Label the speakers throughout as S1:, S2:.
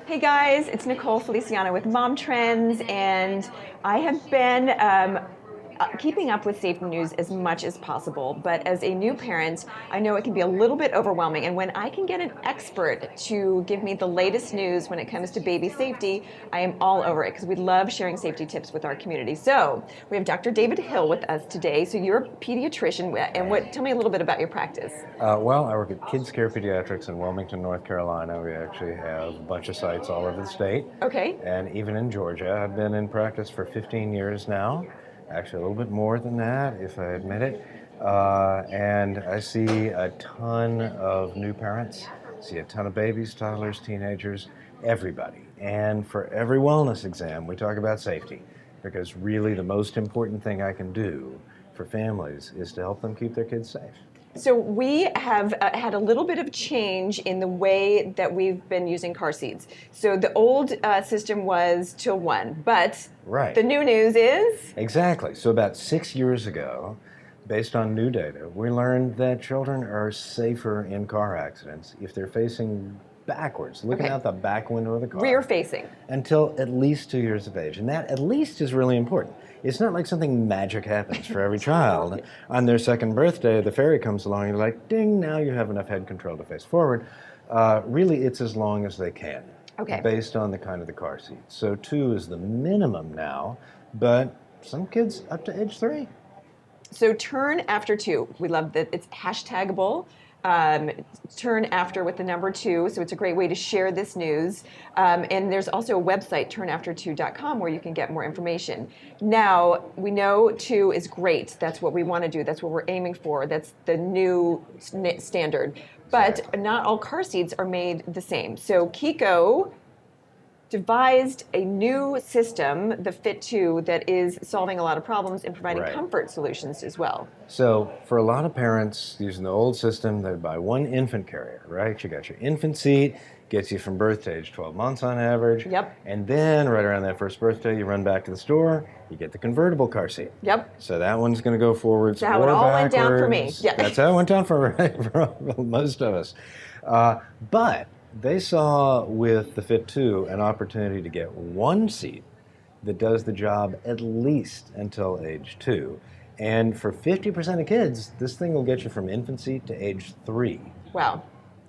S1: Hey guys, it's Nicole Feliciano with Momtrends, and I have been keeping up with safety news as much as possible. But as a new parent, I know it can be a little bit overwhelming. And when I can get an expert to give me the latest news when it comes to baby safety, I am all over it because we love sharing safety tips with our community. So we have Dr. David Hill with us today. So you're a pediatrician, and tell me a little bit about your practice.
S2: Well, I work at Kids Care Pediatrics in Wilmington, North Carolina. We actually have a bunch of sites all over the state.
S1: Okay.
S2: And even in Georgia. I've been in practice for 15 years now. Actually, a little bit more than that, if I admit it. And I see a ton of new parents, see a ton of babies, toddlers, teenagers, everybody. And for every wellness exam, we talk about safety, because really the most important thing I can do for families is to help them keep their kids safe.
S1: So we have had a little bit of change in the way that we've been using car seats. So the old system was till 1, but
S2: Right.
S1: the new news is?
S2: Exactly. So about 6 years ago, based on new data, we learned that children are safer in car accidents if they're facing backwards, looking
S1: Okay.
S2: out the back window of the car.
S1: Rear facing.
S2: Until at least 2 years of age. And that at least is really important. It's not like something magic happens for every child. On their second birthday, the fairy comes along and you're like, ding, now you have enough head control to face forward. Really, it's as long as they can,
S1: Okay.
S2: based on the kind of the car seat. So 2 is the minimum now, but some kids up to age 3.
S1: So turn after 2. We love that it's hashtagable. Turn after with the number 2, so it's a great way to share this news. And there's also a website, turnafter2.com, where you can get more information. Now, we know 2 is great. That's what we want to do. That's what we're aiming for. That's the new standard. But not all car seats are made the same. So Chicco devised a new system, the Fit2, that is solving a lot of problems and providing
S2: Right.
S1: comfort solutions as well.
S2: So for a lot of parents using the old system, they buy one infant carrier, right? You got your infant seat, gets you from birth to age 12 months on average.
S1: Yep.
S2: And then right around that first birthday, you run back to the store, you get the convertible car seat.
S1: Yep.
S2: So that one's going to go forwards
S1: That's how
S2: or
S1: it all went down for me.
S2: backwards.
S1: Yeah.
S2: That's how it went down for most of us. But they saw with the Fit2 an opportunity to get one seat that does the job at least until age 2. And for 50% of kids, this thing will get you from infancy to age 3
S1: Wow.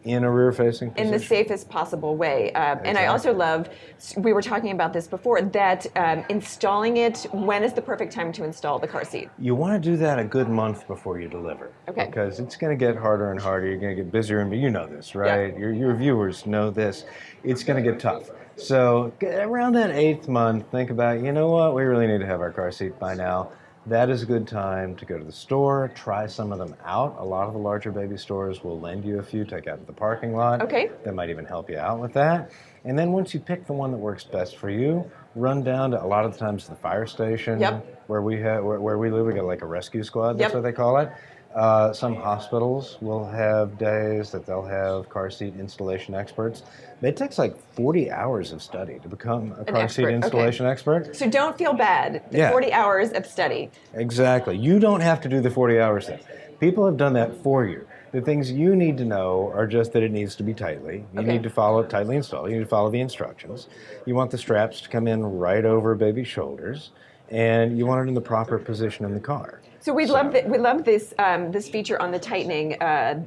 S2: in a rear-facing position.
S1: In the safest possible way. And I also love, we were talking about this before, that installing it, when is the perfect time to install the car seat?
S2: You want to do that a good month before you deliver.
S1: Okay.
S2: Because it's going to get harder and harder. You're going to get busier, and you know this, right?
S1: Yeah.
S2: Your viewers know this. It's going to get tough. So around that 8th month, think about, you know what, we really need to have our car seat by now. That is a good time to go to the store, try some of them out. A lot of the larger baby stores will lend you a few, take out of the parking lot.
S1: Okay.
S2: That might even help you out with that. And then once you pick the one that works best for you, run down to a lot of the times the fire station.
S1: Yep.
S2: Where we live, we got like a rescue squad. That's
S1: Yep.
S2: what they call it. Some hospitals will have days that they'll have car seat installation experts. It takes like 40 hours of study to become a car seat
S1: expert,
S2: installation
S1: okay.
S2: expert.
S1: So don't feel bad. The
S2: Yeah.
S1: 40 hours of study.
S2: Exactly. You don't have to do the 40 hours thing. People have done that for you. The things you need to know are just that it needs to be tightly. You
S1: Okay.
S2: need to follow it tightly installed. You need to follow the instructions. You want the straps to come in right over baby's shoulders, and you want it in the proper position in the car.
S1: So we love this this feature on the tightening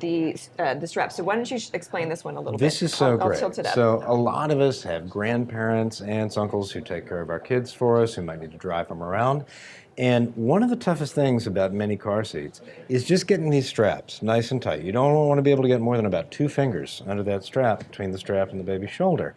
S1: the straps. So why don't you explain this one a little bit?
S2: This is so
S1: I'll
S2: great.
S1: tilt it up.
S2: So a lot of us have grandparents, aunts, uncles who take care of our kids for us, who might need to drive them around. And one of the toughest things about many car seats is just getting these straps nice and tight. You don't want to be able to get more than about 2 fingers under that strap, between the strap and the baby's shoulder.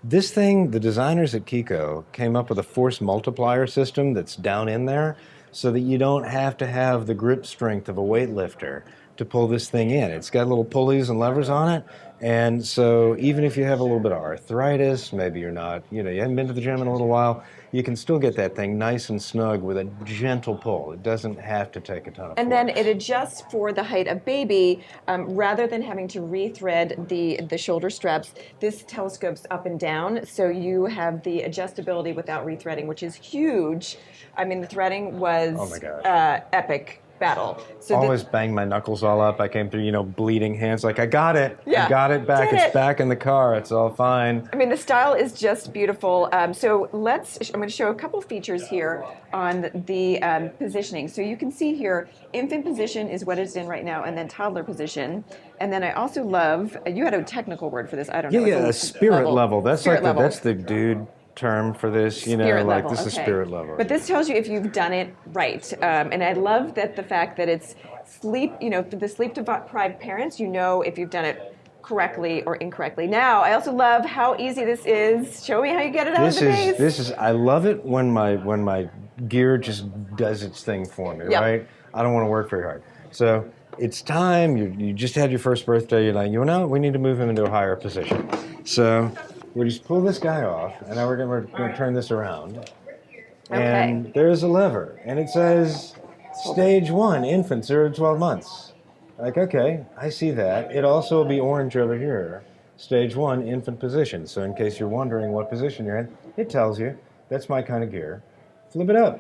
S2: This thing, the designers at Chicco came up with a force multiplier system that's down in there, so that you don't have to have the grip strength of a weightlifter to pull this thing in. It's got little pulleys and levers on it, and so even if you have a little bit of arthritis, maybe you're not, you haven't been to the gym in a little while, you can still get that thing nice and snug with a gentle pull. It doesn't have to take a ton of force.
S1: And then it adjusts for the height of baby, rather than having to rethread the shoulder straps. This telescopes up and down, so you have the adjustability without rethreading, which is huge. I mean, the threading was
S2: Oh my gosh.
S1: epic. battle. So
S2: Always banged my knuckles all up. I came through, you know, bleeding hands. Like, I got it.
S1: Yeah,
S2: I got it back.
S1: did
S2: It's
S1: it.
S2: back in the car. It's all fine.
S1: I mean, the style is just beautiful. So I'm going to show a couple features here on the positioning. So you can see here, infant position is what it's in right now, and then toddler position. And then I also love, you had a technical word for this, I don't know.
S2: Yeah,
S1: It's
S2: a spirit level. That's
S1: Spirit
S2: like
S1: level.
S2: that's the dude term for this, you know,
S1: Spirit
S2: like
S1: level,
S2: this is
S1: okay.
S2: spirit level.
S1: But this tells you if you've done it right. And I love that the fact that it's sleep, you know, for the sleep deprived parents, you know if you've done it correctly or incorrectly. Now, I also love how easy this is. Show me how you get it out of the base.
S2: This is I love it when my gear just does its thing for me,
S1: Yep.
S2: right? I don't want to work very hard. So it's time. You just had your first birthday. You're like, you know, we need to move him into a higher position. So we just pull this guy off, and now we're going to turn this around. And
S1: Okay.
S2: there's a lever, and it says stage 1, infant 0 to 12 months. Like, okay, I see that. It also will be orange over here. Stage 1, infant position. So in case you're wondering what position you're in, it tells you. That's my kind of gear. Flip it up.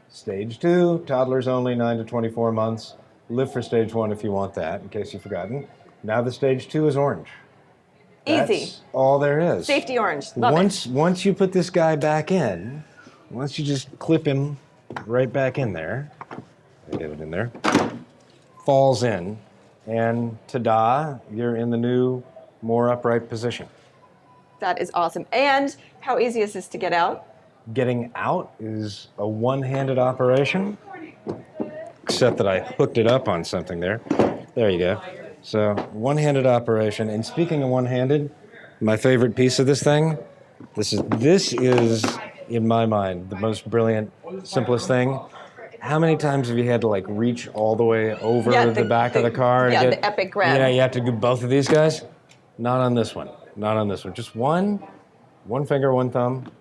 S2: Stage 2, toddlers only, 9 to 24 months. Live for stage 1 if you want that, in case you've forgotten. Now the stage 2 is orange.
S1: Easy.
S2: That's all there is.
S1: Safety orange. Love it.
S2: Once you put this guy back in, once you just clip him right back in there, get it in there, falls in, and ta-da, you're in the new, more upright position.
S1: That is awesome. And how easy is this to get out?
S2: Getting out is a one-handed operation, except that I hooked it up on something there. There you go. So, one-handed operation. And speaking of one-handed, my favorite piece of this thing, this is, in my mind, the most brilliant, simplest thing. How many times have you had to like reach all the way over the back of the car?
S1: Yeah,
S2: to
S1: the epic grab.
S2: You know, you have to do both of these guys? Not on this one. Not on this one. Just one finger, one thumb.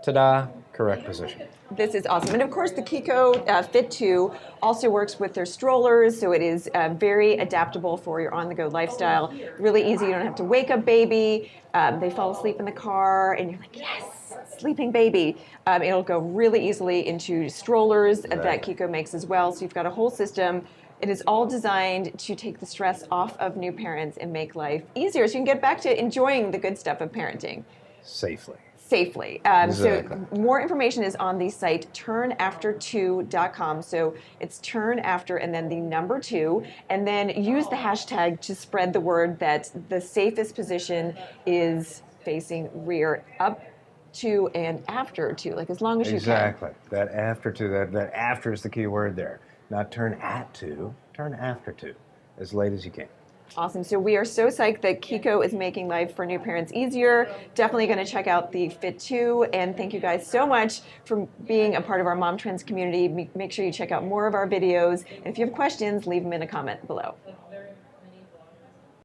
S2: Ta-da, correct position.
S1: This is awesome. And of course, the Chicco Fit2 also works with their strollers, so it is very adaptable for your on-the-go lifestyle. Really easy. You don't have to wake up baby. They fall asleep in the car, and you're like, yes, sleeping baby. It'll go really easily into strollers that Chicco makes as well. So you've got a whole system. It is all designed to take the stress off of new parents and make life easier so you can get back to enjoying the good stuff of parenting.
S2: Safely.
S1: So more information is on the site turnafter2.com. So it's turn after and then the number 2, and then use the hashtag to spread the word that the safest position is facing rear, up to and after to, like as long as you can.
S2: Exactly. That after to, that after is the key word there. Not turn at to, turn after to, as late as you can.
S1: Awesome. So we are so psyched that Chicco is making life for new parents easier. Definitely going to check out the Fit2. And thank you guys so much for being a part of our Momtrends community. Make sure you check out more of our videos. And if you have questions, leave them in a comment below.